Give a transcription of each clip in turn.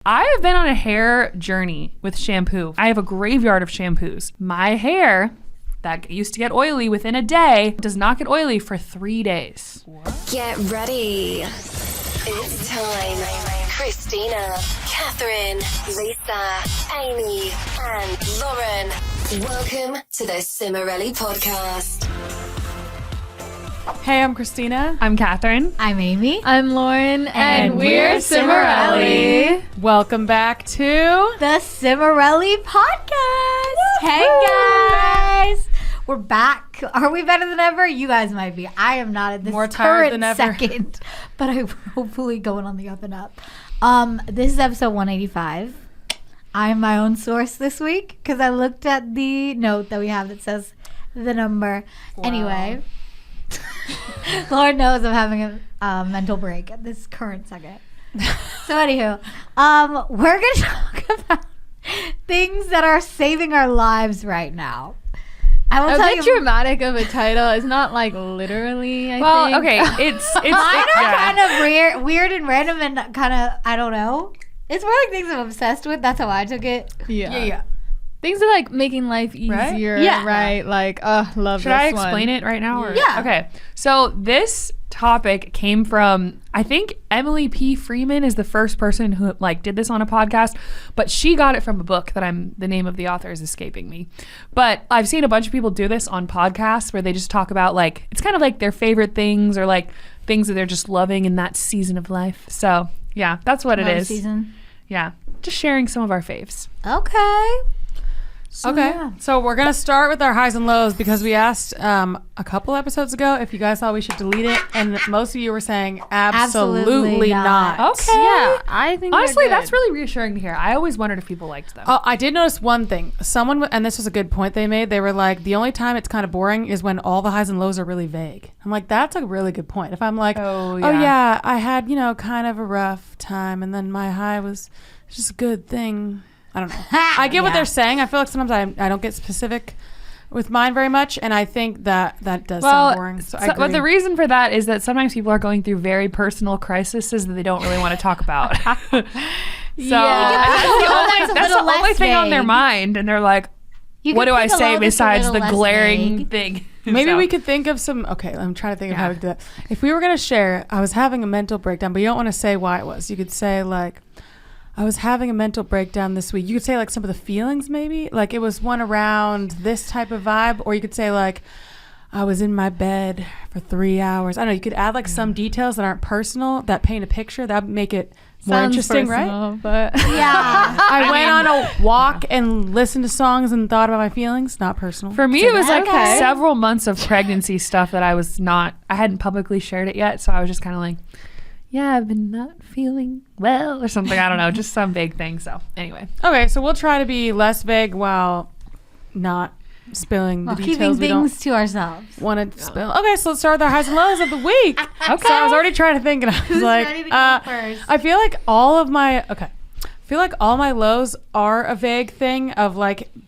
I have been on a hair journey with shampoo. I have a graveyard of shampoos. My hair that used to get oily within a day does not get oily for 3 days. What? Get ready. It's time. Christina, Catherine, Lisa, Amy, and Lauren. Welcome to the Cimorelli podcast. Hey, I'm Christina. I'm Catherine. I'm Amy. I'm Lauren. And we're Cimorelli. Welcome back to the Cimorelli podcast. Woo-hoo! Hey, guys. We're back. Are we better than ever? You guys might be. I am not at this more tired than current ever. second, but I'm hopefully going on the up and up. This is episode 185. I'm my own source this week because I looked at the note that we have that says the number. Wow. Anyway, Lord knows I'm having a mental break at this current second. So anywho, we're going to talk about things that are saving our lives right now. I will tell you, dramatic of a title. It's not like literally, I think. Okay, it's mine are kind of weird and random and kind of, I don't know. It's more like things I'm obsessed with. That's how I took it. Yeah. Things are like making life easier, right? Like, love Should this I explain one. it right now? Or? Yeah. Okay. So this topic came from, I think Emily P. Freeman is the first person who did this on a podcast, but she got it from a book that the name of the author is escaping me. But I've seen a bunch of people do this on podcasts where they just talk about it's kind of like their favorite things or things that they're just loving in that season of life. So yeah, that's what it is. Season. Yeah. Just sharing some of our faves. Okay. So we're going to start with our highs and lows because we asked a couple episodes ago if you guys thought we should delete it, and most of you were saying absolutely not. Okay. Yeah, I think honestly, they're good. that's really reassuring to hear. I always wondered if people liked them. I did notice one thing. Someone, and this was a good point they made, they were like, the only time it's kind of boring is when all the highs and lows are really vague. I'm like, that's a really good point. If I'm like, oh yeah, I had, kind of a rough time, and then my high was just a good thing. I don't know. I get what they're saying. I feel like sometimes I don't get specific with mine very much, and I think that does sound boring. So I agree. But the reason for that is that sometimes people are going through very personal crises that they don't really want to talk about. That's the only thing on their mind, and they're like, what do I say besides the glaring thing? Maybe we could think of some. Okay, I'm trying to think of how to do that. If we were going to share, I was having a mental breakdown, but you don't want to say why it was. You could say I was having a mental breakdown this week. You could say some of the feelings maybe. It was one around this type of vibe. Or you could say I was in my bed for 3 hours. I don't know. You could add some details that aren't personal that paint a picture. That would make it more interesting, personal, right? But yeah. I went on a walk and listened to songs and thought about my feelings. Not personal. For me, it was several months of pregnancy stuff that I hadn't publicly shared it yet. So I was just kind of yeah, I've been not feeling well or something. I don't know, just some vague thing. So anyway. Okay, so we'll try to be less vague while not spilling the details. Keeping things to ourselves. Want to spill. Okay, so let's start with our highs and lows of the week. Okay. So I was already trying to think, and I was Who's ready to go first? I feel like all my lows are a vague thing of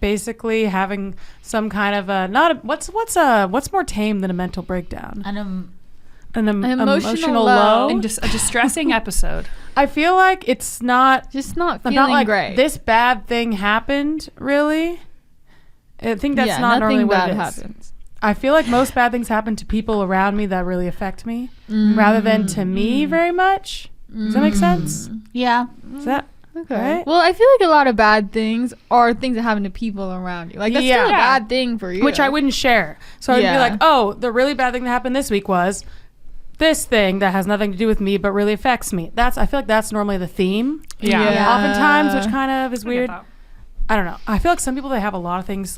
basically having some kind of what's more tame than a mental breakdown? An emotional low and just a distressing episode. I feel like it's not feeling great. This bad thing happened, really. I think that's not normally what it is. Happens. I feel like most bad things happen to people around me that really affect me rather than to me very much. Does that make sense? Yeah. Is that okay? Right? Well, I feel like a lot of bad things are things that happen to people around you. That's still a bad thing for you. Which I wouldn't share. So I'd be like, oh, the really bad thing that happened this week was this thing that has nothing to do with me but really affects me. I feel like that's normally the theme. Yeah. Oftentimes, which kind of is weird. I don't know. I feel like some people, they have a lot of things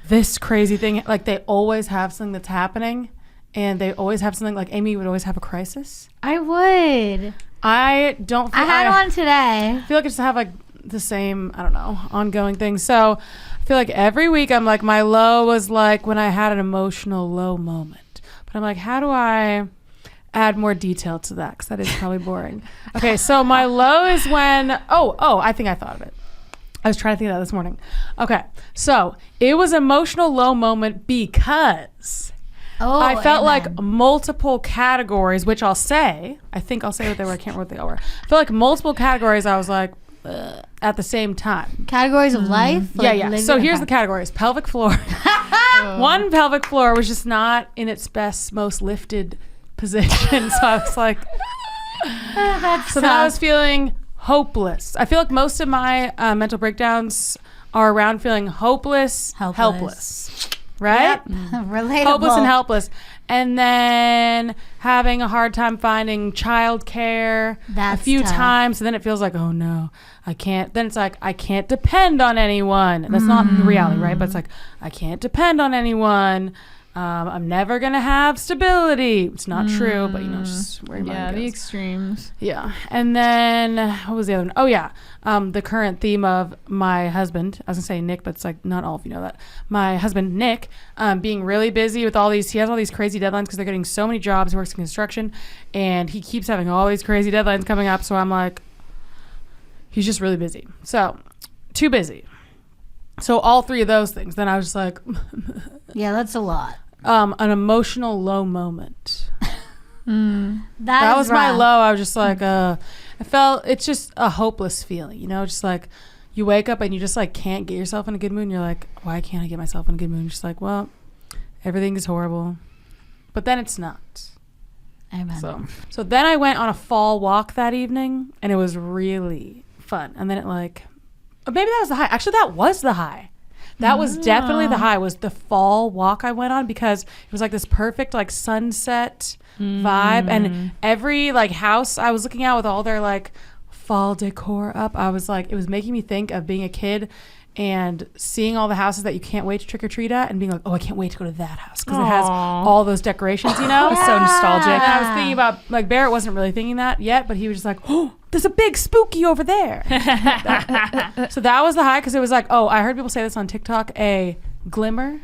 this crazy thing. They always have something that's happening, and they always have something Amy would always have a crisis. I would. I don't feel I had one today. I feel like I just have the same, I don't know, ongoing thing. So I feel like every week I'm my low was when I had an emotional low moment. But I'm how do I add more detail to that, because that is probably boring. Okay, so my low is when I think I thought of it. I was trying to think of that this morning. Okay, so it was emotional low moment because I felt multiple categories, which I think I'll say what they were. I can't remember what they all were. I felt multiple categories. I was at the same time. Categories of life? Yeah. So here's the categories. Pelvic floor. One pelvic floor was just not in its best, most lifted position. So I was like, so then I was feeling hopeless. I feel like most of my mental breakdowns are around feeling helpless. Right? Yep. Relatable. Hopeless and helpless. And then having a hard time finding childcare a few times. And then it feels like, oh no, I can't. Then it's like, I can't depend on anyone. That's not the reality, right? But it's like, I can't depend on anyone. I'm never going to have stability. It's not true, but just where your mind goes. The extremes. Yeah. And then what was the other one? Oh, yeah. The current theme of my husband, I was going to say Nick, but it's like not all of you know that. My husband, Nick, being really busy with he has all these crazy deadlines because they're getting so many jobs. He works in construction and he keeps having all these crazy deadlines coming up. So I'm like, he's just really busy. So too busy. So all three of those things. Then I was just like, yeah, that's a lot. An emotional low moment. That was my low. I was just like, I felt it's just a hopeless feeling, just like you wake up and you just like can't get yourself in a good mood. And you're like, why can't I get myself in a good mood? And just like, well, everything is horrible, but then it's not. Amen. So then I went on a fall walk that evening and it was really fun. And then it maybe that was the high. Actually, that was the high. That was definitely the high, was the fall walk I went on because it was like this perfect like sunset vibe. And every like house I was looking at with all their like fall decor up, I was like, it was making me think of being a kid and seeing all the houses that you can't wait to trick or treat at and being like, oh, I can't wait to go to that house because it has all those decorations, So nostalgic. And I was thinking about, like, Barrett wasn't really thinking that yet, but he was just like, oh, there's a big spooky over there. So that was the high because it was like, oh, I heard people say this on TikTok, a glimmer.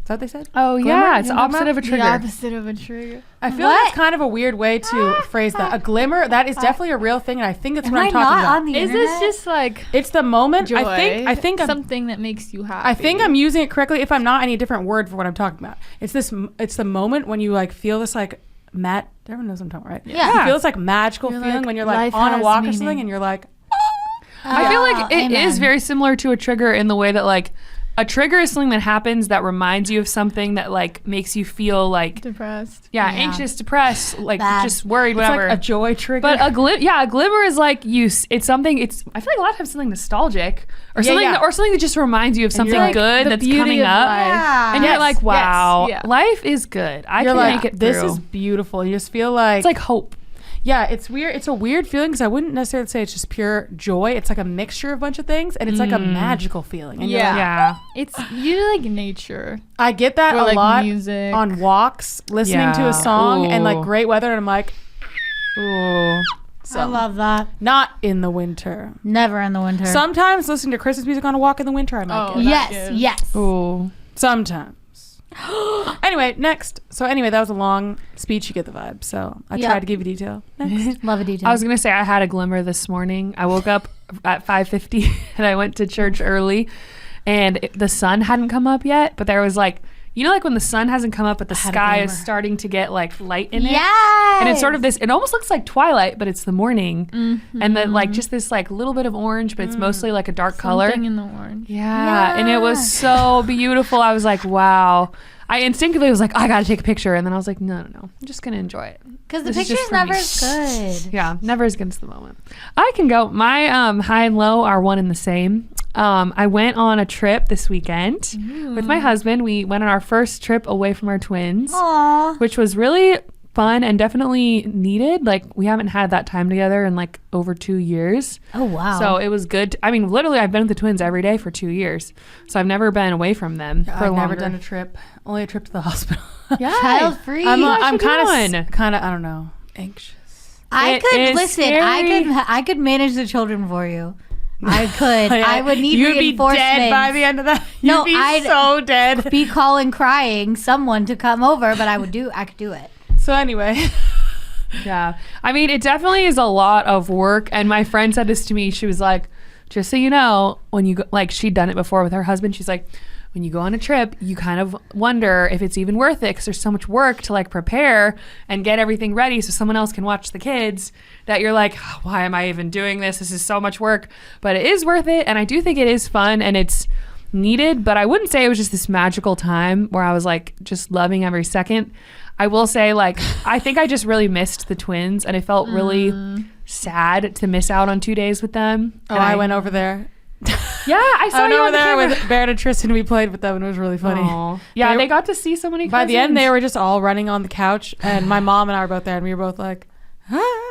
Is that what they said? Oh, Glimmer? yeah. It's You know opposite of a trigger. The opposite of a trigger. I feel like it's kind of a weird way to phrase that. A glimmer, that is definitely a real thing, and I think that's what I'm talking about. On the Is internet? this just like It's the moment. joy? I think something that makes you happy. I think I'm using it correctly. If I'm not, I need a different word for what I'm talking about. It's the moment when you like feel this like everyone knows what I'm talking about, right? Yeah. You feel this like magical You're feeling like, when you're like life on a has walk or meaning. something and you're like, I feel like it is amen. very similar to a trigger in the way that like a trigger is something that happens that reminds you of something that like makes you feel like depressed. anxious, depressed, like Bad. just worried, it's whatever. like a joy trigger. But a glimmer is like it's something. I feel like a lot of times something nostalgic or something yeah. or something that just reminds you of something like, good the that's beauty coming of up, life. Yeah. and you're Yes, like, yes, wow, yeah. life is good. I you're can like, make it through. this is beautiful. You just feel like it's like hope. yeah, it's weird. It's a weird feeling because I wouldn't necessarily say it's just pure joy. It's like a mixture of a bunch of things, and it's like a magical feeling. And you're like, Yeah. It's you like nature. I get that Or, a like, lot music. on walks, listening to Yeah. a song and like Ooh. great weather, and I'm like, Ooh. I love that. not in the winter. Never in the winter. Sometimes listening to Christmas music on a walk in the winter, I might Oh, get it. yeah. yes, good. yes. Ooh. Sometimes. Anyway, next. So anyway, that was a long speech. You get the vibe. So I Yep. tried to give you detail. Next. Love a detail. I was gonna say I had a glimmer this morning. I woke up at 5:50 and I went to church early, and the sun hadn't come up yet. But there was like, like when the sun hasn't come up, but the had a sky is glimmer. starting to get like light in it. Yes. And it's sort of this. It almost looks like twilight, but it's the morning, and then like just this like little bit of orange, but it's mostly like a dark color. Something in the orange. Yeah, and it was so beautiful. I was like, wow. I instinctively was like, I gotta take a picture, and then I was like, no, I'm just gonna enjoy it. Because the This is just picture's for never me. as good. Yeah, never as good as the moment. I can go. My high and low are one and the same. I went on a trip this weekend with my husband. We went on our first trip away from our twins, Aw. which was really fun and definitely needed. Like, we haven't had that time together in like over 2 years. Oh, wow. So it was good. I mean, literally, I've been with the twins every day for 2 years. So I've never been away from them for I've longer. never done a trip. Only a trip to the hospital. Yeah. Child free. I'm guys kind should of do one. I don't know, anxious. I It could is listen. scary. I could manage the children for you. I could. I would need You'd be reinforcements. dead by the end of that. No, You'd be I'd- so dead. Be calling, crying someone to come over, but I could do it. So anyway, Yeah. I mean, it definitely is a lot of work. And my friend said this to me. She was like, just so you know, when you go, like, she'd done it before with her husband. She's like, when you go on a trip, you kind of wonder if it's even worth it because there's so much work to like prepare and get everything ready so someone else can watch the kids, that you're like, oh, why am I even doing this? This is so much work, but it is worth it. And I do think it is fun and it's needed, but I wouldn't say it was just this magical time where I was like just loving every second. I will say, like, I think I just really missed the twins and I felt really sad to miss out on 2 days with them. Oh, And I went over there. Yeah, I saw I went you over on the there camera. with Barrett and Tristan. We played with them and it was really funny. Aw. Yeah, they got to see so many By the end, cousins. they were just all running on the couch, and my mom and I were both there, and we were both like,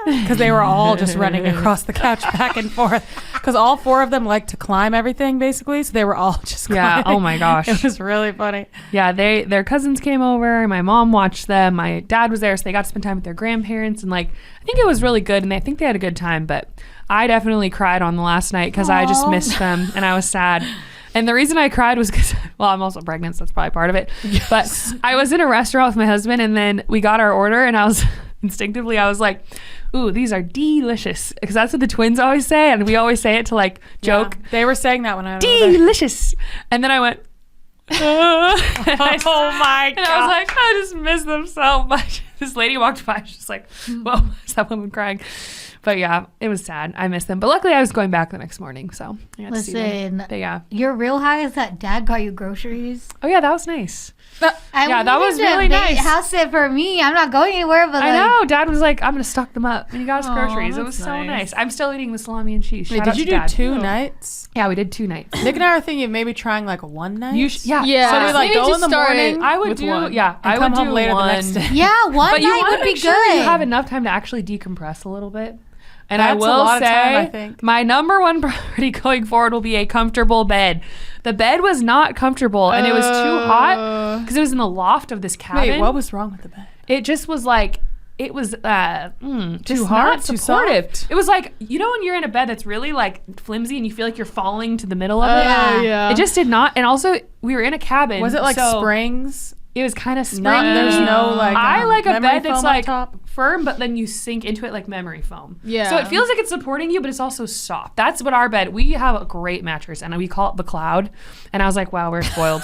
because they were all just running across the couch back and forth. Because all 4 of them like to climb everything, basically, so they were all just Yeah, climbing. oh my gosh. It was really funny. Yeah, their cousins came over. My mom watched them. My dad was there, so they got to spend time with their grandparents. And like, I think it was really good, and I think they had a good time. But I definitely cried on the last night because I just missed them, and I was sad. And the reason I cried was because, well, I'm also pregnant, so that's probably part of it. Yes. But I was in a restaurant with my husband, and then we got our order, and I was instinctively, I was like, ooh, these are delicious. Because that's what the twins always say, and we always say it to like joke. Yeah, they were saying that when I was there. Delicious. And then I went, Oh my and I was like, I just miss them so much. This lady walked by, she's just like, whoa, is that woman crying? But yeah, it was sad. I missed them. But luckily I was going back the next morning, so I got to see them. Listen, But yeah. your real high is that Dad got you groceries. Oh yeah, that was nice. I Yeah, that wanted was to really make nice. house sit for me. I'm not going anywhere, but I like, know. Dad was like, I'm going to stock them up. And he got us Aw, groceries. It that's was so nice. nice. I'm still eating the salami and cheese. Wait, Shout did out you to do Dad. 2 nights? Yeah, we did 2 nights. Nick and I are thinking of maybe trying like 1 night. Yeah. Yeah. So we like Maybe go just in the start it morning. I would with do, one. yeah. and I come would home do later one. the next day. yeah, one But you night want would to be make sure good. you have enough time to actually decompress a little bit. And That's I a will lot of say, time, I think. my number one priority going forward will be a comfortable bed. The bed was not comfortable, and it was too hot because it was in the loft of this cabin. Wait, what was wrong with the bed? It just was like, it was just Too hard? not Too supportive. soft? It was like, you know when you're in a bed that's really like flimsy and you feel like you're falling to the middle of it? Yeah. yeah. It just did not. And also, we were in a cabin. Was it like so springs? It was kind of springy. Not, there's no like. I like a memory bed that's foam on like top? firm, but then you sink into it like memory foam. Yeah. So it feels like it's supporting you, but it's also soft. That's what our bed. We have a great mattress, and we call it the Cloud. And I was like, wow, we're spoiled.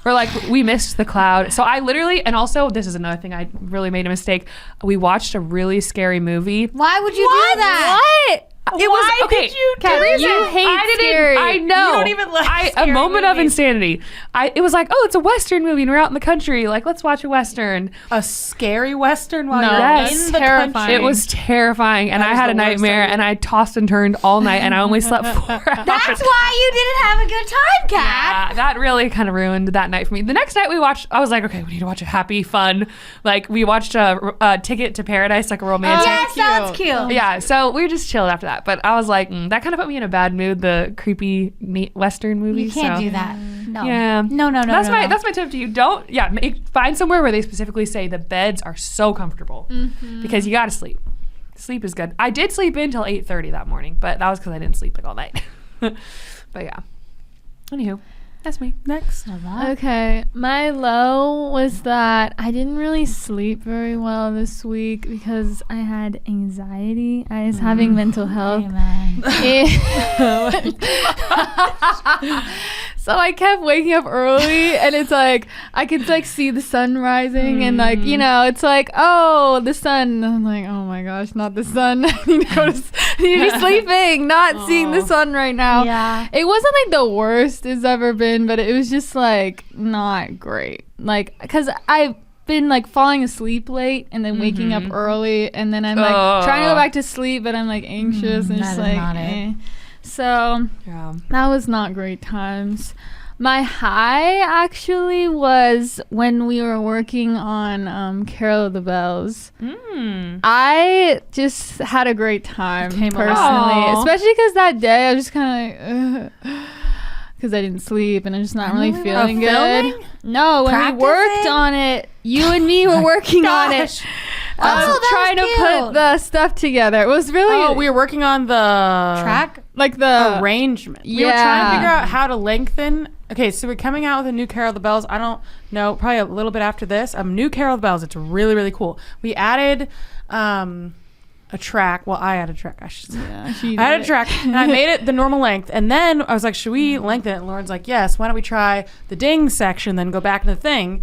We're like, we missed the Cloud. So I literally, and also this is another thing I really made a mistake. We watched a really scary movie. Why would you do that? What? It was okay. Kat, the reason you hate I didn't. scary. I know. You don't even like a scary moment of movies. insanity. It was like, oh, it's a Western movie, and we're out in the country. Like, let's watch a Western. A scary Western while No, you're that's in the terrifying. country. It was terrifying, and That I is had a the worst nightmare, idea. and I tossed and turned all night, and I only slept 4 hours. That's why you didn't have a good time, Kat. Yeah, that really kind of ruined that night for me. The next night we watched, I was like, okay, we need to watch a happy, fun. Like, we watched a Ticket to Paradise, like a romantic. Yes, sounds cute. Yeah, so we just chilled after that. But I was like, that kind of put me in a bad mood, the creepy Western movie. You can't so. do that. No. Yeah. No. That's no. my tip to you. Don't find somewhere where they specifically say the beds are so comfortable because you got to sleep. Sleep is good. I did sleep in till 8:30 that morning, but that was because I didn't sleep like all night. But yeah. Anywho, that's me. Next. Okay, my low was that I didn't really sleep very well this week because I had anxiety. I was having mental health. Amen. So I kept waking up early, and it's like I could like see the sun rising, and like it's like, oh, the sun. I'm like, oh my gosh, not the sun. I need to go I need to be sleeping, not seeing the sun right now. Yeah. It wasn't like the worst it's ever been, but it was just like not great. Like, cause I've been like falling asleep late and then waking up early, and then I'm like trying to go back to sleep, but I'm like anxious and just that is like. not it. So Yeah. that was not great times. My high actually was when we were working on Carol of the Bells. I just had a great time Came personally, along. especially because that day I was just kind of like, because I didn't sleep and I'm just not really feeling good. filming? No, when we worked Practicing? on it, you and me were working on it. Gosh. I was that trying was to put cute. the stuff together. It was really Oh, we were working on the Track. like the arrangement. We were trying to yeah. figure out how to lengthen. Okay, so we're coming out with a new Carol of the Bells. I don't know, probably a little bit after this. New Carol of the Bells. It's really, really cool. We added a track. Well, I had a track. I should say. Yeah, I had a track, and I made it the normal length. And then I was like, should we lengthen it? And Lauren's like, yes. Why don't we try the ding section, then go back to the thing?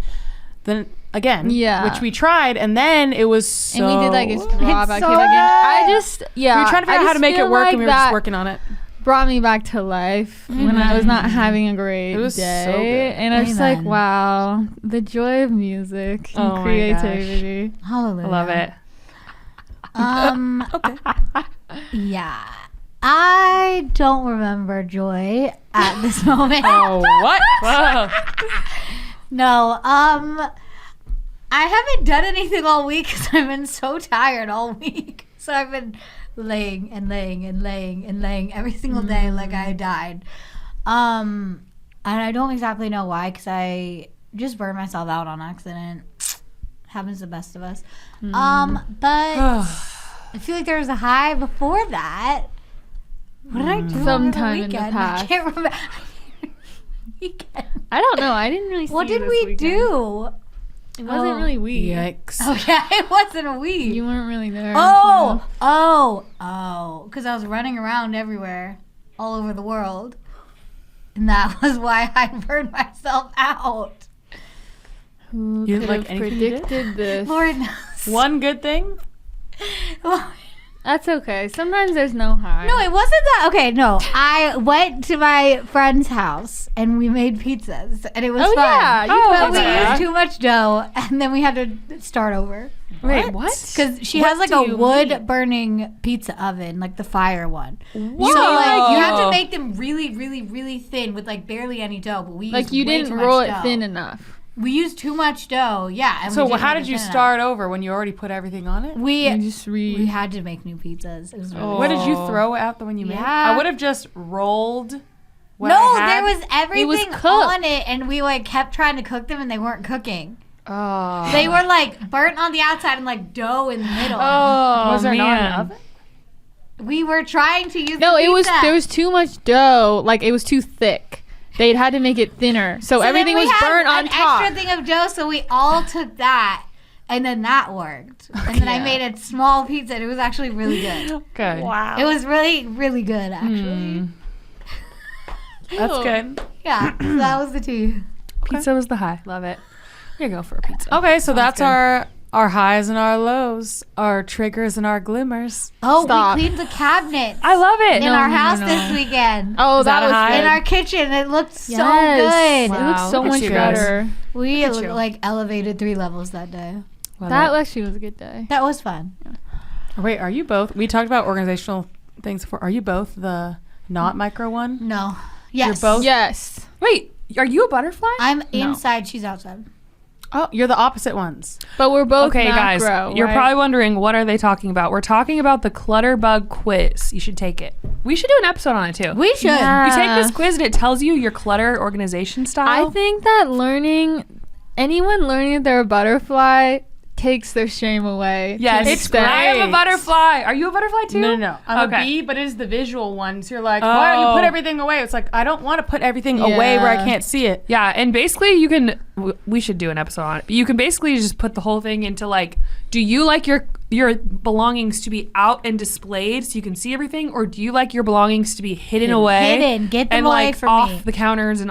Then again, which we tried, and then it was so... And we did like a drop back so again. I just, we were trying to figure out how to make it work, and we were that just working on it. brought me back to life when I was not having a great It was day. so good. And I was just like, Amen. wow, the joy of music and Oh my creativity. Hallelujah. I love it. Okay. Yeah. I don't remember joy at this moment. Oh, what? Whoa. No. I haven't done anything all week because I've been so tired all week. So I've been laying and laying and laying and laying every single day like I died. And I don't exactly know why, because I just burned myself out on accident. Happens to the best of us. But I feel like there was a high before that. What did I do Sometime over in the the weekend? past. I can't remember. Weekend. I don't know. I didn't really see What did this we weekend. do? It wasn't really weed. Yikes. Oh yeah, it wasn't a week. You weren't really there. Oh, because I was running around everywhere, all over the world. And that was why I burned myself out. Who You could didn't like have anything you did? predicted this? Lord knows. One good thing? That's okay. Sometimes there's no high. No, it wasn't that. Okay, no. I went to my friend's house and we made pizzas and it was fun. Yeah, you But told we me that. used too much dough and then we had to start over. Wait, what? Because she What has like do a you wood burning pizza oven, like the fire one. Whoa. So like you have to make them really, really, really thin with like barely any dough. But we Like used you way didn't too much roll it dough. thin enough. We used too much dough. Yeah. And So we didn't how make did it you thin start over when you already put everything on it? enough. We You just we had to make new pizzas. It was really What did you Oh. throw out the one you made? Yeah. I would have just rolled what no, I had. there was everything cooked. on it, and we like kept trying to cook them, and they weren't cooking. Oh. They were like burnt on the outside and like dough in the middle. Oh, Was there not an man. oven? We were trying to use. No, the it was pizza. there was too much dough. Like it was too thick. They had to make it thinner, so then everything we was had burnt on an top. extra thing of dough, so we all took that, and then that worked. And then I Yeah. made a small pizza, and it was actually really good. Good. Wow. It was really, really good, actually. That's good. Yeah, so that was the tea. Pizza was the high. Love it. We're gonna go for a pizza. Okay, so that's good. our highs and our lows, our triggers and our glimmers. Oh, Stop. we cleaned the cabinets I love it. in our house this weekend. Oh, Is that that a was high? good. In our kitchen, it looked so Yes. good. It looks Wow, so look at much you guys. better. We Look at you. like elevated 3 levels that day. Love That it. actually was a good day. That was fun. Wait, are you both? We talked about organizational things before. Are you both the not micro one? No. Yes. You're both? Yes. Wait, are you a butterfly? I'm inside, she's outside. Oh, you're the opposite ones. But we're both Okay, guys, macro, you're right? probably wondering what are they talking about? We're talking about the Clutterbug quiz. You should take it. We should do an episode on it too. We should. Yeah. You take this quiz and it tells you your clutter organization style. I think that anyone learning that they're a butterfly takes their shame away. Yes, to it's stay. I am a butterfly. Are you a butterfly too? No. I'm Okay. a bee, but it is the visual one. So you're like, why don't you put Oh. everything away? It's like, I don't want to put everything away where I Yeah. can't see it. Yeah, and basically you can. We should do an episode on it. But you can basically just put the whole thing into like, do you like your belongings to be out and displayed so you can see everything, or do you like your belongings to be hidden away? Hidden. Get them and away like from off me. the counters and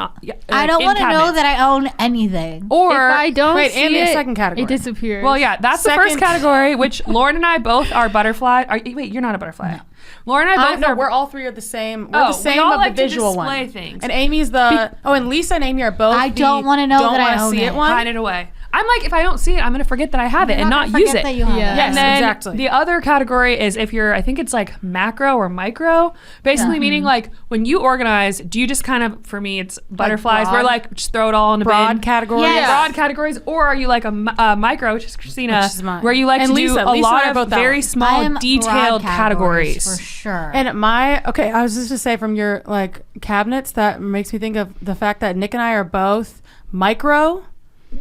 I don't want to know that I own anything. Or If I don't Wait, see and the it, second category. it disappears. well, yeah, that's the first Second- category, which Lauren and I both are butterfly. Wait, you're not a butterfly. Lauren and I both No, are. we're all three are the same. We're Oh, the same we all of like the to visual display one. things. And Amy's the and Lisa and Amy are both. I the don't wanna know don't that I wanna own see it. it one. hide it away. I'm like, if I don't see it, I'm gonna forget that I have it and not use it. That you have Yeah. it. Yes, And then exactly. the other category is if you're, I think it's like macro or micro, basically meaning like when you organize, do you just kind of, for me, it's butterflies, broad? where like just throw it all in a Broad bin. categories. Yes. Broad categories, or are you like a micro, which is Christina, Which is mine. where you like And to Lisa. do a Lisa lot and I of both that very one. small, I'm detailed broad categories. for sure. And I was just to say from your like cabinets, that makes me think of the fact that Nick and I are both micro.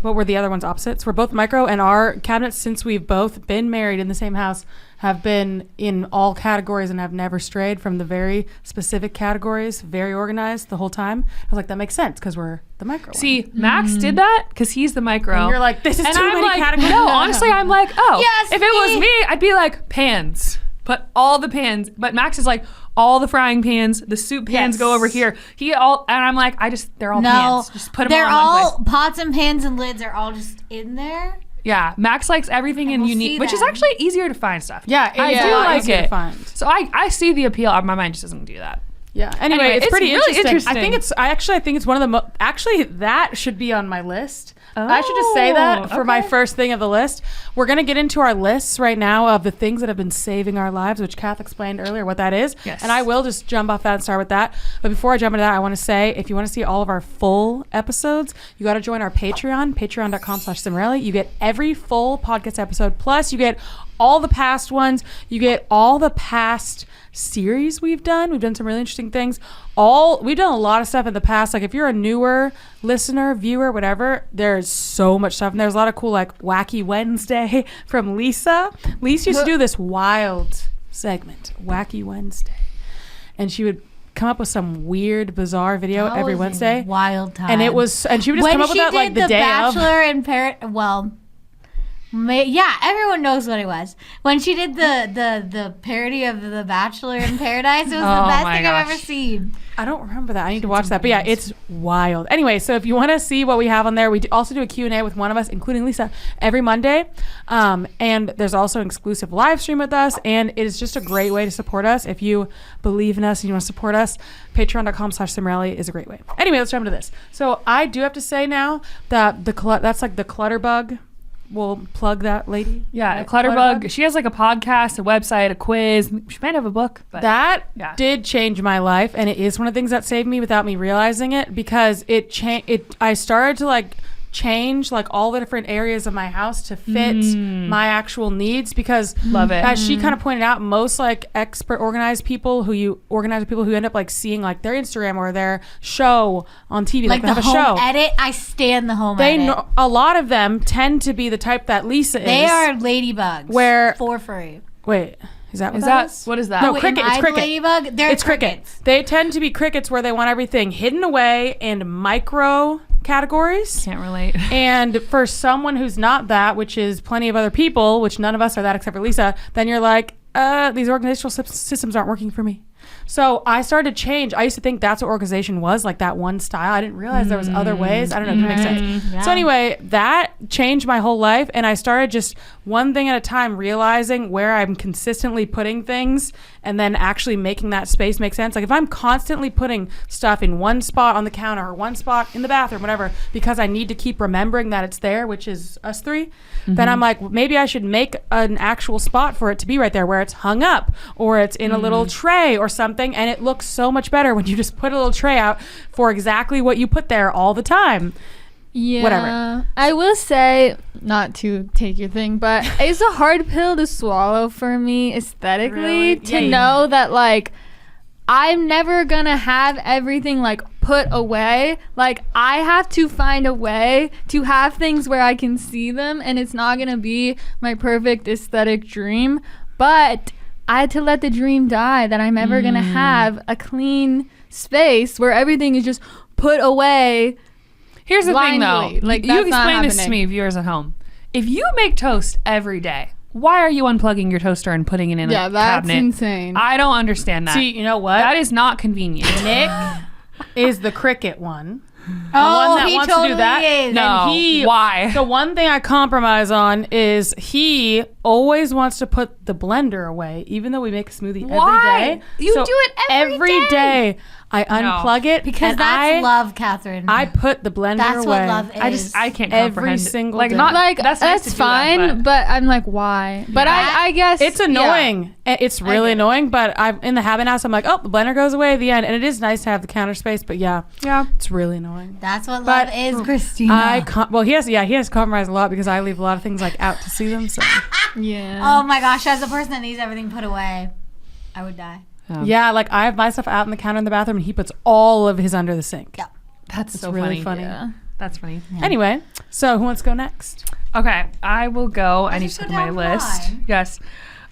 What were the other ones opposites? We're both micro, and our cabinets, since we've both been married in the same house, have been in all categories and have never strayed from the very specific categories, very organized the whole time. I was like, that makes sense because we're the micro. See, Max did that because he's the micro. And you're like, this is and too I'm many like, categories. no, honestly, I'm like, oh, Yes, if it was me. me, I'd be like pans. put all the pans. But Max is like, all the frying pans, the soup pans go over here. And I'm like, they're all pans. Just put them they're all in one place. pots and pans and lids are all just in there. Yeah, Max likes everything in we'll unique, see which is then. actually easier to find stuff. Yeah, I it's do a lot like easier to it. find. So I see the appeal. My mind just doesn't do that. Yeah. Anyway, it's pretty really interesting. I think it's one of the actually that should be on my list. I should just say that for my first thing of the list. We're going to get into our lists right now of the things that have been saving our lives, which Kath explained earlier what that is. Yes. And I will just jump off that and start with that. But before I jump into that, I want to say, if you want to see all of our full episodes, you got to join our Patreon, patreon.com/Cimorelli. You get every full podcast episode. Plus, you get all the past ones. You get all the past series we've done. We've done some really interesting things. We've done a lot of stuff in the past. Like if you're a newer listener, viewer, whatever, there's so much stuff. And there's a lot of cool like Wacky Wednesday from Lisa. Lisa used to do this wild segment, Wacky Wednesday. And she would come up with some weird, bizarre video That every was a Wednesday. wild time. And she would just come up with that like the day of. Bachelor in Paradise. Yeah, everyone knows what it was. When she did the parody of The Bachelor in Paradise, it was the best thing I've ever seen. I don't remember that. I need to watch that. But yeah, it's wild. Anyway, so if you want to see what we have on there, we also do a Q&A with one of us, including Lisa, every Monday. And there's also an exclusive live stream with us. And it is just a great way to support us. If you believe in us and you want to support us, patreon.com/Cimorelli is a great way. Anyway, let's jump into this. So I do have to say now that that's like the Clutterbug. We'll plug that lady. Yeah, Right? Clutterbug. She has like a podcast, a website, a quiz. She might have a book. But That yeah. did change my life, and it is one of the things that saved me without me realizing it, because I started to like change like all the different areas of my house to fit my actual needs, because Love it. as she kind of pointed out, most like expert organized people who end up like seeing like their Instagram or their show on TV, Like they the have a home show. edit. I stand the home edit. A lot of them tend to be the type that Lisa is. They are ladybugs. Where- for free. Wait, is that what Is that that is? what is that? No, Wait, cricket. am It's I cricket. Ladybug? They're It's crickets. They tend to be crickets where they want everything hidden away in micro categories. Can't relate. And for someone who's not that, which is plenty of other people, which none of us are that except for Lisa, then you're like, these organizational systems aren't working for me. So I started to change. I used to think that's what organization was, like that one style. I didn't realize there was other ways. I don't know if that makes sense. Yeah. So anyway, that changed my whole life, and I started just one thing at a time, realizing where I'm consistently putting things and then actually making that space make sense. Like if I'm constantly putting stuff in one spot on the counter or one spot in the bathroom, whatever, because I need to keep remembering that it's there, which is us three, then I'm like, maybe I should make an actual spot for it to be right there, where it's hung up or it's in a little tray or something, and it looks so much better when you just put a little tray out for exactly what you put there all the time. Yeah. Whatever. I will say, not to take your thing, but it's a hard pill to swallow for me aesthetically Really? to Yeah. know that like I'm never gonna have everything like put away. Like I have to find a way to have things where I can see them, and it's not gonna be my perfect aesthetic dream, but I had to let the dream die that I'm ever gonna have a clean space where everything is just put away. Here's the thing, though. Blindly. Like, You that's not explain this to happening. me, viewers at home. If you make toast every day, why are you unplugging your toaster and putting it in Yeah, a that's cabinet? insane. I don't understand that. See, you know what? That is not convenient. Nick is the cricket one. Oh, one that he wants to totally do that. is. No. Why? The one thing I compromise on is he always wants to put the blender away, even though we make a smoothie Why? every day. You do it every day. I unplug it Because and that's love, Catherine. I put the blender That's away. what love is. I can't Every comprehend it. single like day. not Like that's, nice to do that, fine, but I'm like, why? But Yeah. I guess It's annoying. It's really get it. annoying, but I'm in the habit now, so I'm like, oh, the blender goes away at the end, and it is nice to have the counter space, but yeah, it's really annoying. That's what But love is, Christina. He has compromised a lot because I leave a lot of things like out to see them. So Yeah. Oh my gosh, as a person that needs everything put away, I would die. yeah, like I have my stuff out in the counter in the bathroom, and he puts all of his under the sink. Yeah. That's It's so really funny. funny. Yeah. That's funny. Anyway, so who wants to go next? Okay, I will go. I need just to go look at my down the list. line. Yes.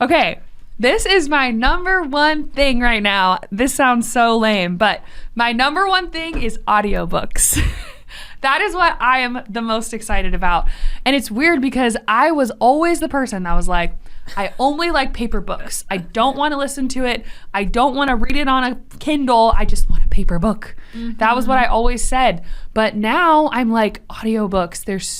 Okay. This is my number one thing right now. This sounds so lame, but my number one thing is audiobooks. That is what I am the most excited about. And it's weird because I was always the person that was like, I only like paper books. I don't want to listen to it. I don't want to read it on a Kindle. I just want a paper book. That was what I always said. But now I'm like, audiobooks, this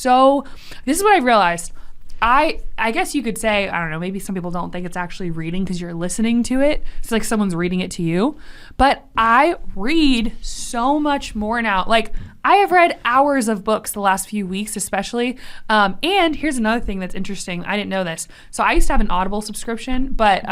is what I realized. I guess you could say, I don't know, maybe some people don't think it's actually reading because you're listening to it. It's like someone's reading it to you. But I read so much more now. Like, I have read hours of books the last few weeks, especially. And here's another thing that's interesting. I didn't know this. So I used to have an Audible subscription, but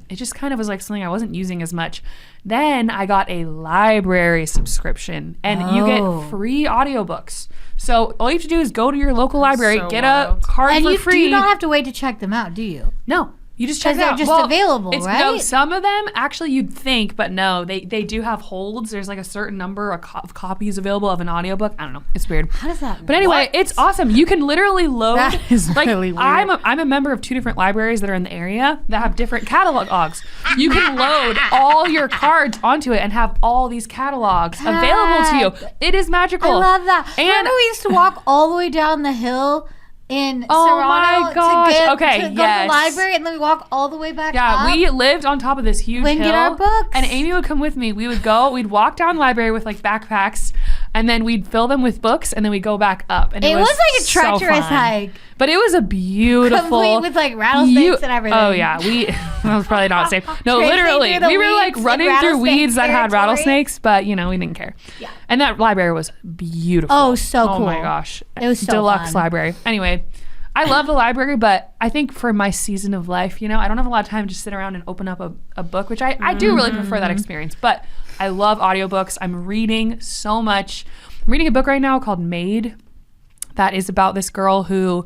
it just kind of was like something I wasn't using as much. Then I got a library subscription, and you get free audiobooks. So all you have to do is go to your local library, get a card And for you free. do not have to wait to check them out, do you? No. You just check it Because out. they're just available, right? No, some of them, actually, you'd think, but no, they do have holds. There's like a certain number of copies available of an audiobook. I don't know. It's weird. How does that work? But anyway, it's awesome. You can literally load. That is like, really weird. I'm a member of 2 different libraries that are in the area that have different catalogs. You can load all your cards onto it and have all these catalogs available to you. It is magical. I love that. And Remember we used to walk all the way down the hill in Oh my Serrano gosh. to Okay, go to yes. the library, and then we walk all the way back Yeah, up? we lived on top of this huge When hill. get our books. And Amy would come with me. We'd walk down the library with like backpacks, and then we'd fill them with books, and then we'd go back up. And It was like a so treacherous fun. hike. But it was a beautiful. Complete with like rattlesnakes and everything. Oh yeah, that was probably not safe. No, Traipsing literally, through the we were like weeds in running through rattlesnake weeds that had territory. rattlesnakes, but we didn't care. Yeah. And that library was beautiful. Oh, so Oh my cool. gosh, It was so deluxe fun. library. Anyway. I love the library, but I think for my season of life, I don't have a lot of time to just sit around and open up a book, which I do really prefer that experience. But I love audiobooks. I'm reading so much. I'm reading a book right now called Made that is about this girl who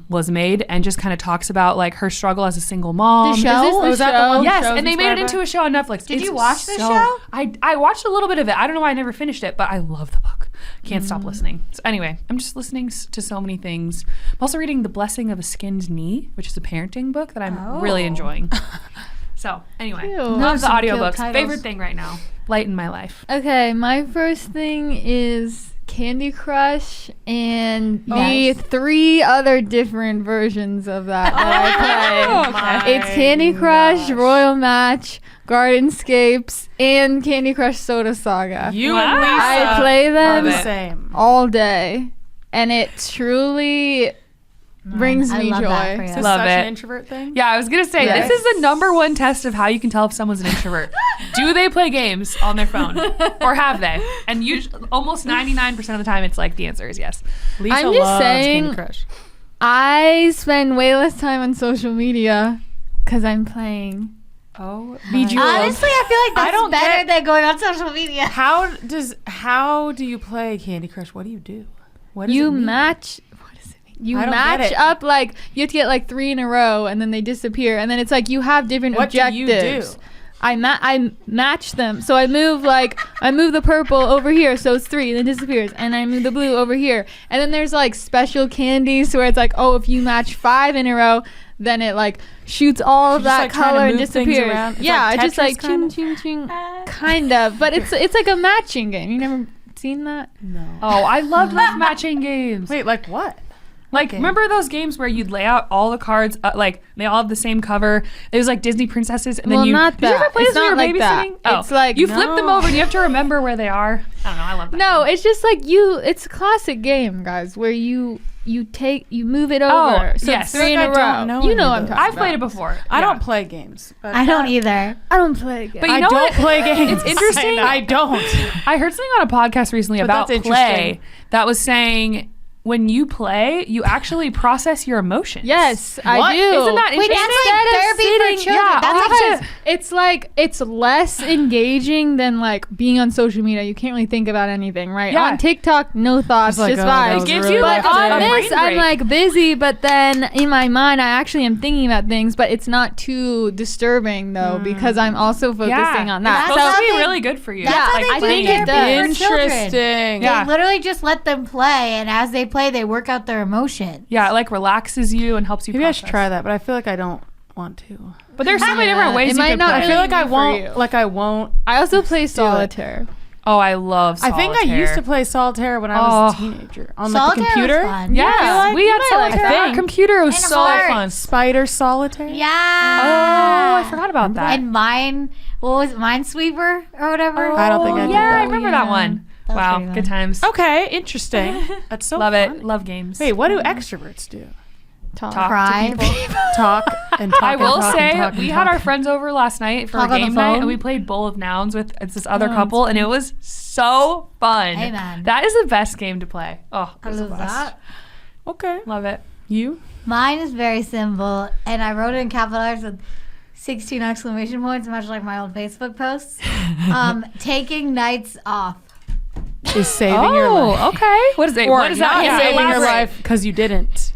was made and just kind of talks about like her struggle as a single mom. The show? Was that the one? Yes, Show's and they made it inspired into by? a show on Netflix. Did you watch the show? I watched a little bit of it. I don't know why I never finished it, but I love the book. Can't stop listening. So anyway, I'm just listening to so many things. I'm also reading The Blessing of a Skinned Knee, which is a parenting book that I'm really enjoying. So anyway, Cute. love the Some cute audiobooks. titles. Favorite thing right now. Light in my life. Okay, my first thing is Candy Crush and the Nice. 3 other different versions of that I play. my It's Candy Crush, gosh. Royal Match, Gardenscapes, and Candy Crush Soda Saga. You Wow. and Lisa I play are them the same. all day, and it truly brings I me love that for joy. you. Is this Love such it. an introvert thing? Yeah, I was gonna say Yes. this is the number one test of how you can tell if someone's an introvert. Do they play games on their phone, or have they? And usually, almost 99% of the time, it's like the answer is yes. Lisa I'm just loves saying- Candy Crush. I spend way less time on social media because I'm playing. Oh, Need you Honestly, I feel like that's don't better get- than going on social media. How do you play Candy Crush? What do you do? What does You it mean? match. What does it mean? You I don't match get it. up like you have to get like 3 in a row, and then they disappear, and then it's like you have different What do you objectives. do? I match them. So I move the purple over here, so it's 3, and then disappears, and I move the blue over here, and then there's like special candies where it's like, oh, if you match 5 in a row, then it like shoots all of You're just, that like, trying to color and move things disappears. around? It's Yeah, like it's just Tetris like ching kind of? ching ching, kind of. But it's like a matching game. You never seen that? No. Oh, I loved those matching games. Wait, like what? Like, remember those games where you'd lay out all the cards, like they all have the same cover? It was like Disney princesses, and Well, then you. not Did you ever that. play It's this when you were not like that. babysitting? Oh, It's like- you flip them No. over, and you have to remember where they are. I don't know. I love that. No, game. it's just like it's a classic game, guys, where you move it over. Oh, so yes. it's 3 in I a don't row. know You any know of what I'm those. talking I've about. played it before. I Yeah. don't play games. But I don't either. I don't play games. But you I know don't what? play games. It's interesting. I don't. I heard something on a podcast recently But about that's play interesting. that was saying when you play, you actually process your emotions. Yes, What? I do. Isn't that Wait, interesting? that's like therapy for children. Yeah, That's I'll like have to- it's like it's less engaging than like being on social media. You can't really think about anything, right? Yeah. On TikTok, no thoughts, It's like, just oh, that vibes. was It gives really you, like, But a on brain this, I'm break. like busy, but then in my mind, I actually am thinking about things, but it's not too disturbing though because I'm also focusing on that. It's That's supposed to how be they- really good for you. That's Yeah, how like, they I do think it therapy does. for children. Interesting. Yeah. They literally just let them play, and as they play, they work out their emotion. Yeah, it like relaxes you and helps you Maybe I process. should try that, but I feel like I don't want to. But there's so many different ways It you might could not play. I feel like I for won't. you. Like I won't. I also play solitaire. Oh, I love I solitaire. think I used to play solitaire when I was a teenager on like, the Solitaire was computer. fun. Yes, Yeah. we had You might like solitaire on that. our computer. It was And so hearts. fun. Spider solitaire. Yeah. Oh, I forgot about that. And what was it, Minesweeper or whatever? I don't think I did yeah, I that. remember that one. That was Wow, pretty good fun. times. Okay, interesting. That's so Love funny. it. Love games. Wait, what do extroverts do? Talk. Talk Cry. to people. Talk and talk. I and will talk say and talk and we talk. had our friends over last night for Talk a on the game night, phone? and we played Bowl of Nouns with this other Oh, couple, and it was so fun. Hey, man. That is the best game to play. Oh, it I was the love best. that. Okay. Love it. You? Mine is very simple, and I wrote it in capital letters with 16 exclamation points, much like my old Facebook posts. Taking nights off. Is saving your life. Oh, okay. What is it? Or What does that not mean? saving your Elaborate. life because you didn't.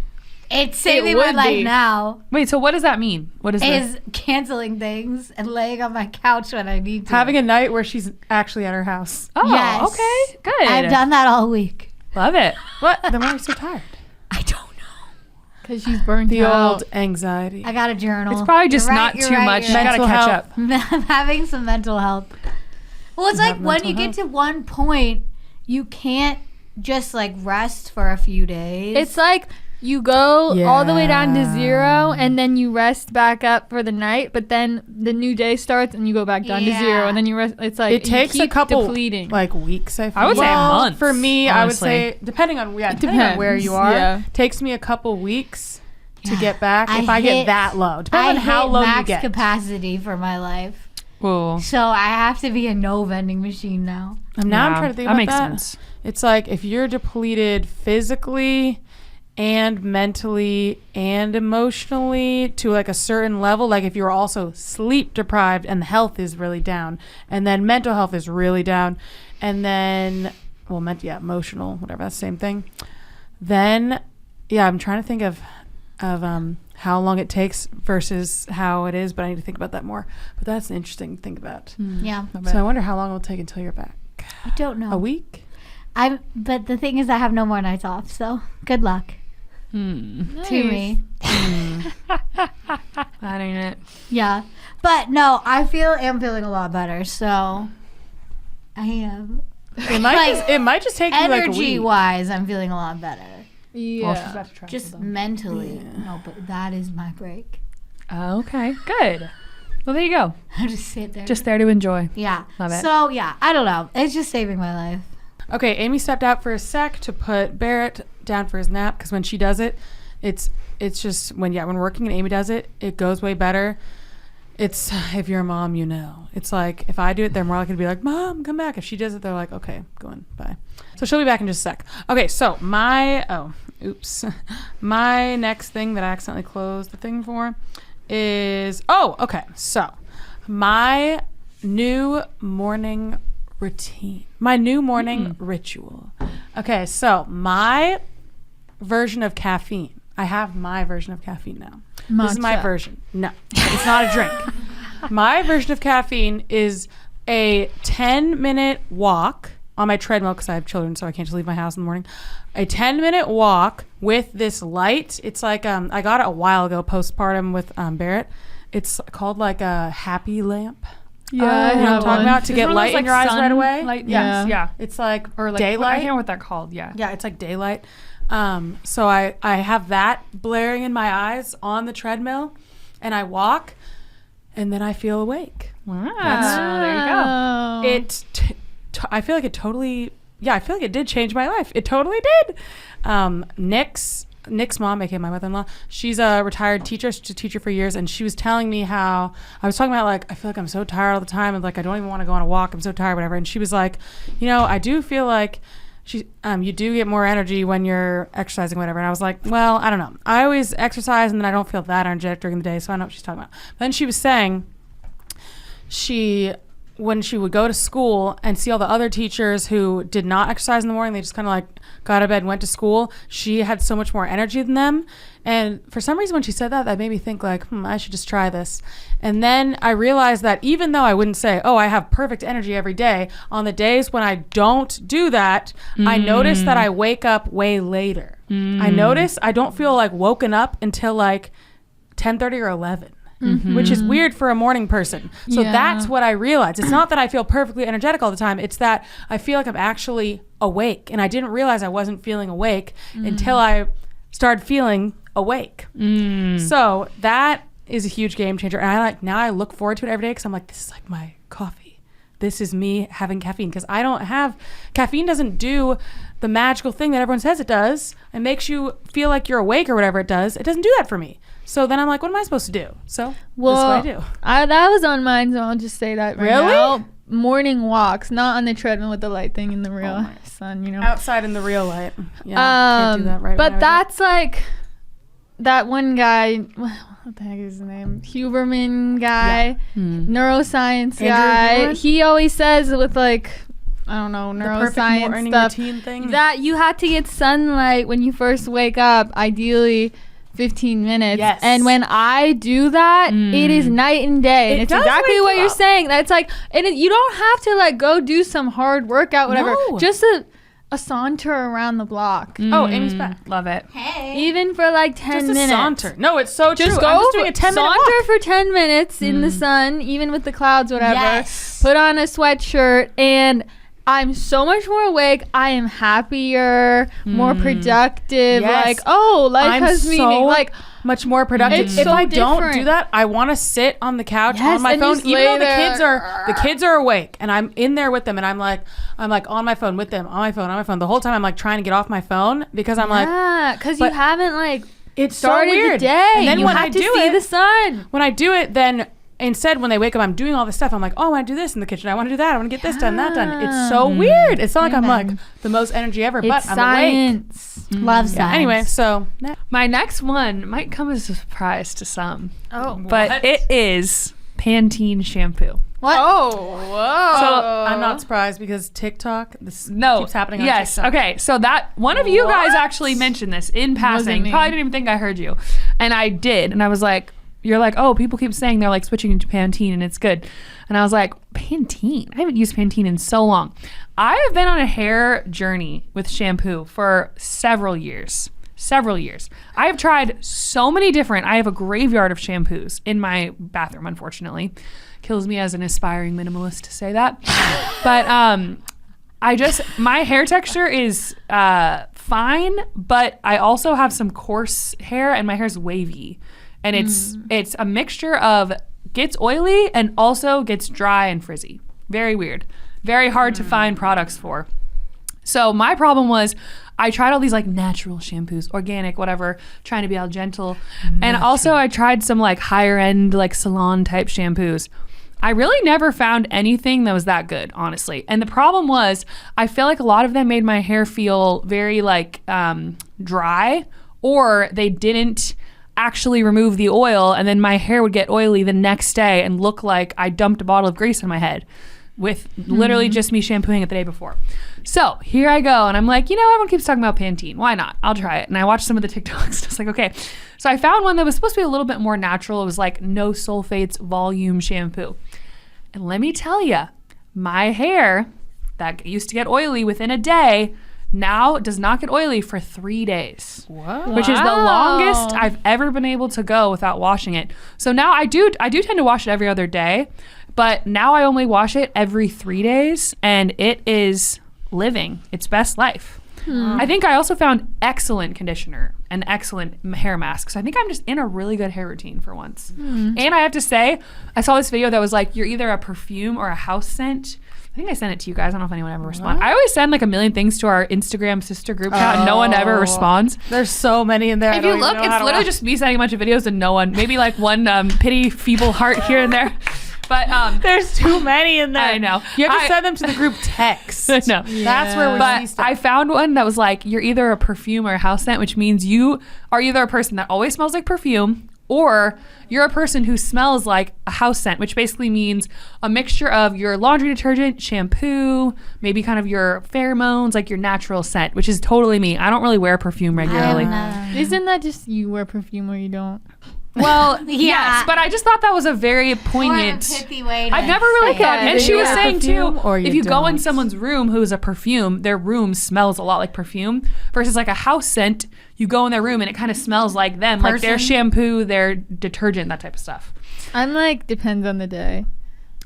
It's saving my would life be. now. Wait, so what does that mean? What is this? Is canceling things and laying on my couch when I need to. Having a night where she's actually at her house. Oh, Yes. okay. Good. I've done that all week. Love it. What? Then why are you so tired? I don't know. Because she's burnt The out. old anxiety. I got a journal. It's probably just You're not right, too much. You you're gotta Mental catch health. up. I'm having some mental health. Well, it's You like have when mental you get health? to one point, you can't just like rest for a few days. It's like you go all the way down to Yeah. 0 and then you rest back up for the night, but then the new day starts and you go back down to 0 Yeah. and then you rest. It's like It takes you a keep couple depleting. like weeks. I feel. I would say a Well, month, For me, I would honestly. say depending on where you are. Yeah. Takes me a couple weeks to Yeah. get back. I If I hit- get that low, I depending on how hit low max you get. capacity for my life, Whoa. so I have to be a no vending machine now. And now I'm Yeah, trying to think that about makes that. sense. It's like if you're depleted physically and mentally and emotionally to like a certain level, like if you're also sleep deprived and the health is really down, and then mental health is really down, and then emotional, whatever, that's the same thing. Then I'm trying to think of how long it takes versus how it is, but I need to think about that more. But that's an interesting to think about. Yeah, So I wonder how long it'll take until you're back. I don't know. A week? But the thing is, I have no more nights off, so good luck to me. That ain't it. Yeah, but no, am feeling a lot better. So I am It might just take you like a energy week. wise, I'm feeling a lot better. Yeah. Just mentally, no. But that is my break. Okay, good. Well, there you go. I just sit there. Just there to enjoy. yeah. Love it. So yeah, I don't know. It's just saving my life. Okay, Amy stepped out for a sec to put Barrett down for his nap because when she does it, it's just when working and Amy does it, it goes way better. It's if you're a mom, you know. It's like if I do it, they're more likely to be like, "Mom, come back." If she does it, they're like, "Okay, go in, bye." So she'll be back in just a sec. Okay, so my next thing that I accidentally closed the thing for is so my new morning routine, my new morning ritual. Okay, so my version of caffeine. I have my version of caffeine now. This is my Matcha. version. No, it's not a drink. My version of caffeine is a 10-minute walk on my treadmill because I have children, so I can't just leave my house in the morning. A 10-minute walk with this light. It's like I got it a while ago, postpartum with Barrett. It's called like a happy lamp. Yeah, I You know what I'm have talking one. about? To get light in your eyes right away. Light, Yeah. yes, yeah. It's like Or like daylight. I can't know what they're called. Yeah. Yeah, it's like daylight. So I have that blaring in my eyes on the treadmill, and I walk, and then I feel awake. Wow. There you go. I feel like it totally. Yeah, I feel like it did change my life. It totally did. Nick's mom, aka my mother-in-law, she's a retired teacher. She's a teacher for years, and she was telling me how I was talking about like I feel like I'm so tired all the time, and like I don't even want to go on a walk. I'm so tired, whatever. And she was like, I do feel like you do get more energy when you're exercising, whatever. And I was like, well, I don't know. I always exercise, and then I don't feel that energetic during the day, so I know what she's talking about. But then she was saying when she would go to school and see all the other teachers who did not exercise in the morning, they just kind of like got out of bed and went to school. She had so much more energy than them. And for some reason, when she said that made me think like, I should just try this. And then I realized that even though I wouldn't say, I have perfect energy every day, on the days when I don't do that, I notice that I wake up way later. I notice I don't feel like woken up until like 10:30 or 11. which is weird for a morning person. So Yeah. that's what I realized. It's not that I feel perfectly energetic all the time. It's that I feel like I'm actually awake. And I didn't realize I wasn't feeling awake until I started feeling awake. So that is a huge game changer. And now I look forward to it every day because I'm like, this is like my coffee. This is me having caffeine, because I don't have caffeine. Doesn't do the magical thing that everyone says it does. It makes you feel like you're awake or whatever it does. It doesn't do that for me. So then I'm like, what am I supposed to do? So this is what I do. That was on mine, so I'll just say that right Really? now. Morning walks, not on the treadmill with the light thing in the real sun, you know. Outside in the real light. Yeah, can't do that right. But that's like that one guy. What the heck is his name? Huberman guy, neuroscience Andrew guy. Huberman? He always says with like, I don't know, the perfect neuroscience morning stuff routine thing. that you have to get sunlight when you first wake up, ideally 15 minutes. Yes. And when I do that, it is night and day. And It it's does exactly wake what you you're up. saying. That's like, and you don't have to like go do some hard workout, whatever. No. Just a saunter around the block. Oh, Amy's back. Love it. Hey. Even for like 10 Just a minutes. saunter. No, it's so Just true. go I'm just doing a 10-minute saunter walk. for 10 minutes in the sun, even with the clouds, whatever. Yes. Put on a sweatshirt, and I'm so much more awake. I am happier, more productive. Yes. Like, life I'm has meaning. so Like, much more productive. It's If so I don't different. do that, I want to sit on the couch Yes, on my and you phone, just even lay though there. the kids are awake, and I'm in there with them, and I'm like on my phone with them, on my phone. The whole time I'm like trying to get off my phone because I'm like, yeah, because you but haven't like it's started so weird. the day. And then you when have I to do see it, the sun. when I do it, then instead when they wake up, I'm doing all this stuff. I'm like, oh, I want to do this in the kitchen. I want to do that. I want to get this done, that done. It's so weird. It's not like I'm like the most energy ever, but It's I'm awake. science. Love Yeah, science. anyway, so My next one might come as a surprise to some, Oh, but it is Pantene shampoo. What? Oh, whoa. So I'm not surprised because TikTok, this No, keeps happening on yes, TikTok. okay. So that one of you guys actually mentioned this in passing. me. Probably didn't even think I heard you, and I did, and I was like, "You're like, oh, people keep saying they're like switching into Pantene, and it's good." And I was like, Pantene? I haven't used Pantene in so long. I have been on a hair journey with shampoo for several years. I have tried so many different. I have a graveyard of shampoos in my bathroom. Unfortunately, kills me as an aspiring minimalist to say that, but my hair texture is fine, but I also have some coarse hair and my hair's wavy, and it's a mixture of gets oily and also gets dry and frizzy. Very weird. Very hard to find products for. So my problem was I tried all these like natural shampoos, organic, whatever, trying to be all gentle. And also I tried some like higher end like salon type shampoos. I really never found anything that was that good, honestly. And the problem was I feel like a lot of them made my hair feel very like dry, or they didn't actually remove the oil, and then my hair would get oily the next day and look like I dumped a bottle of grease on my head with literally just me shampooing it the day before. So here I go, and I'm like, everyone keeps talking about Pantene. Why not? I'll try it. And I watched some of the TikToks. I was like, okay. So I found one that was supposed to be a little bit more natural. It was like no sulfates volume shampoo. And let me tell you, my hair that used to get oily within a day now does not get oily for 3 days. What? Which is the longest I've ever been able to go without washing it. So now I do tend to wash it every other day, but now I only wash it every 3 days, and it is living its best life. I think I also found excellent conditioner and excellent hair masks. I think I'm just in a really good hair routine for once. And I have to say, I saw this video that was like, you're either a perfume or a house scent. I think I sent it to you guys. I don't know if anyone ever responded. I always send like a million things to our Instagram sister group chat, and no one ever responds. There's so many in there. If you look, it's literally just me sending a bunch of videos and no one, maybe like one pity feeble heart here and there. But there's too many in there. I know. You have to send them to the group text. No. That's where we see But stuff. I found one that was like, you're either a perfume or a house scent, which means you are either a person that always smells like perfume, or you're a person who smells like a house scent, which basically means a mixture of your laundry detergent, shampoo, maybe kind of your pheromones, like your natural scent, which is totally me. I don't really wear perfume regularly. Isn't that just you wear perfume or you don't? Well, Yeah. yes, but I just thought that was a very poignant. What a pithy way to I've never really say thought, it. and she was Yeah. saying too, Perfume or you if you go in don't. someone's room who is a perfume, their room smells a lot like perfume, versus like a house scent, you go in their room and it kind of smells like them, like their Person. shampoo, their detergent, that type of stuff. I'm like depends on the day.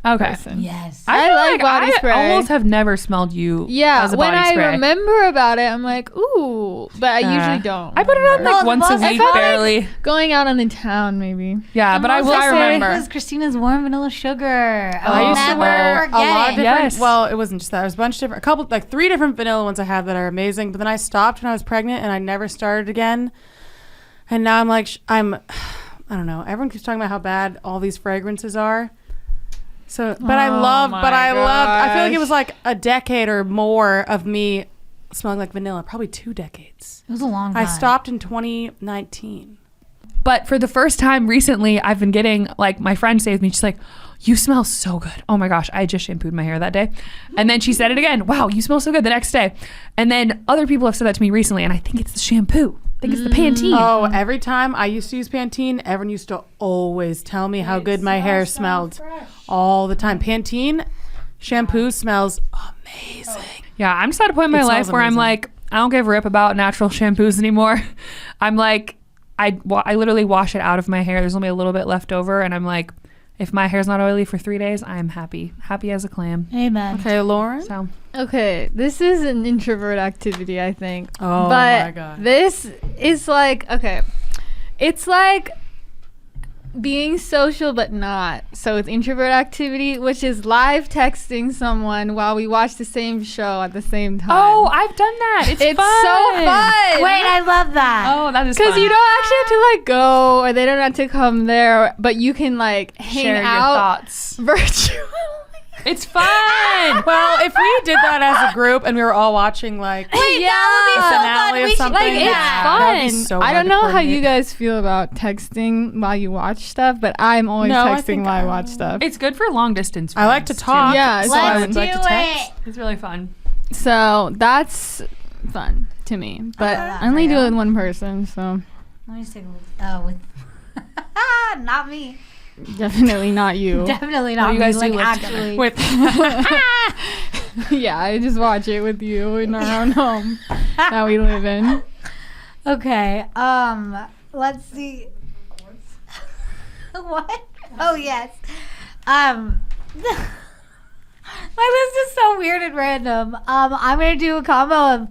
Okay. Person. Yes. I feel like body I spray. almost have never smelled you as a when body I spray. remember about it, I'm like, ooh, but I usually don't. I put it on No, like the once a most- I week, felt like- barely. Going out on the town, maybe. Yeah, but I will I say, remember. It was Christina's warm vanilla sugar. I used to never wear a forget lot of it. different. Yes. Well, it wasn't just that. There was a bunch of different, a couple, like 3 different vanilla ones I have that are amazing. But then I stopped when I was pregnant, and I never started again. And now I'm like, I don't know. Everyone keeps talking about how bad all these fragrances are. So, but I loved. I feel like it was like a decade or more of me smelling like vanilla. Probably 2 decades. It was a long time. I stopped in 2019. but for the first time recently, I've been getting, like, my friend stayed with me. She's like, you smell so good. Oh my gosh, I just shampooed my hair that day. And then she said it again. Wow, you smell so good the next day. And then other people have said that to me recently, and I think it's the shampoo. I think it's the Pantene. Oh, every time I used to use Pantene, everyone used to always tell me how good my hair smelled all the time. Pantene shampoo smells amazing. Yeah, I'm just at a point in my It life smells where I'm amazing. like, I don't give a rip about natural shampoos anymore. I'm like, I literally wash it out of my hair. There's only a little bit left over, and I'm like, if my hair's not oily for 3 days, I'm happy as a clam. Amen. Okay, Lauren. So Okay, this is an introvert activity, I think. Oh but my God. this is like, okay, it's like being social but not. So it's introvert activity, which is live texting someone while we watch the same show at the same time. oh, I've done that. It's it's fun. so fun. Wait, I love that. Oh, that is Because fun. you don't actually have to like go, or they don't have to come there, but you can like hang Share your out thoughts. virtually. It's fun. Well, if we did that as a group and we were all watching like Wait, that would be so fun. finale of We should something, do Like, it's that. That'd be fun. so I hard don't to know how coordinate. you guys feel about texting while you watch stuff, but I'm always No, I texting think while I watch stuff. It's good for long distance. I like to friends, too. talk. Yeah, so I Let's would like to do text. it. It's really fun. So that's fun to me, but that I only for do you. it with one person, so Let me just take a look. With not me. definitely not you. Definitely not you me. guys do Like live actually. With Yeah, I just watch it with you in our own home that we live in. Okay. Let's see. What? Oh yes. My list is so weird and random. I'm gonna do a combo of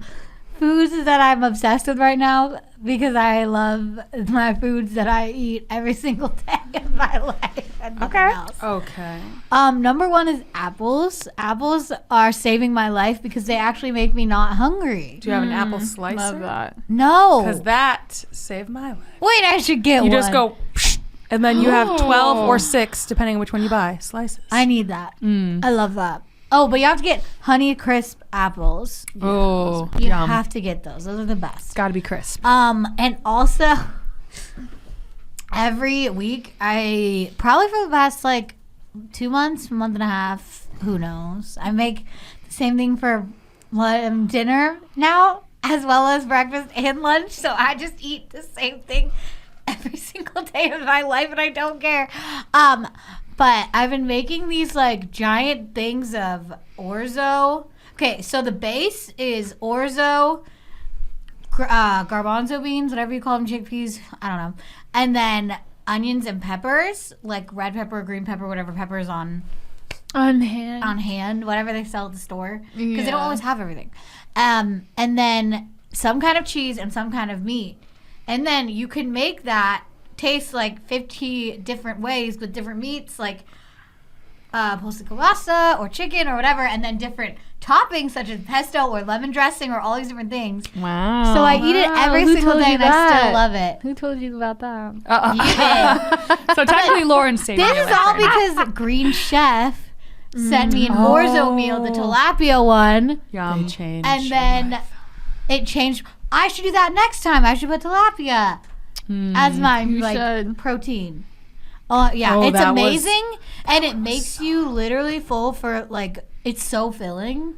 foods that I'm obsessed with right now because I love my foods that I eat every single day of my life and nothing else. okay. Number 1 is apples. Apples are saving my life because they actually make me not hungry. Do you have an apple slicer? Love that. No. Because that saved my life. Wait, I should get You one. just go, and then you have 12 or 6, depending on which one you buy, slices. I need that. I love that. Oh, but you have to get Honey Crisp apples. Oh, You yum. have to get those. Those are the best. Gotta be crisp. And also every week I probably for the past like 2 months, month and a half, who knows. I make the same thing for dinner now as well as breakfast and lunch. So I just eat the same thing every single day of my life and I don't care. But I've been making these like giant things of orzo. Okay, so the base is orzo, garbanzo beans, whatever you call them, chickpeas, I don't know. And then onions and peppers, like red pepper, green pepper, whatever pepper is on hand, whatever they sell at the store. Because they don't Yeah. always have everything. And then some kind of cheese and some kind of meat. And then you can make that taste like 50 different ways with different meats, like posta kielbasa or chicken or whatever, and then different toppings such as pesto or lemon dressing or all these different things. Wow. So I eat it Wow, every who single told day you and I that? still love it. Who told you about that? So technically, Lauren's saving This your is life all right because Green Chef sent me an orzo meal, the tilapia one, now. Yum. They changed. and then it changed. I should do that next time. I should put tilapia as my You like should. protein. Yeah, Oh, it's that was- amazing, and it makes you literally full for like it's so filling.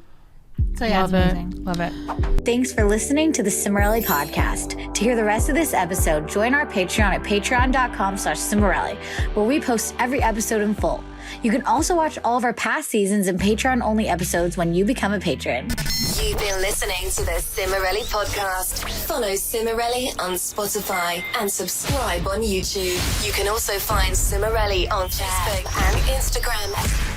So yeah, Love it's it. amazing. Love it. Thanks for listening to the Cimorelli podcast. To hear the rest of this episode, join our Patreon at patreon.com/Cimorelli, where we post every episode in full. You can also watch all of our past seasons and Patreon-only episodes when you become a patron. You've been listening to the Cimorelli podcast. Follow Cimorelli on Spotify and subscribe on YouTube. You can also find Cimorelli on Facebook and Instagram.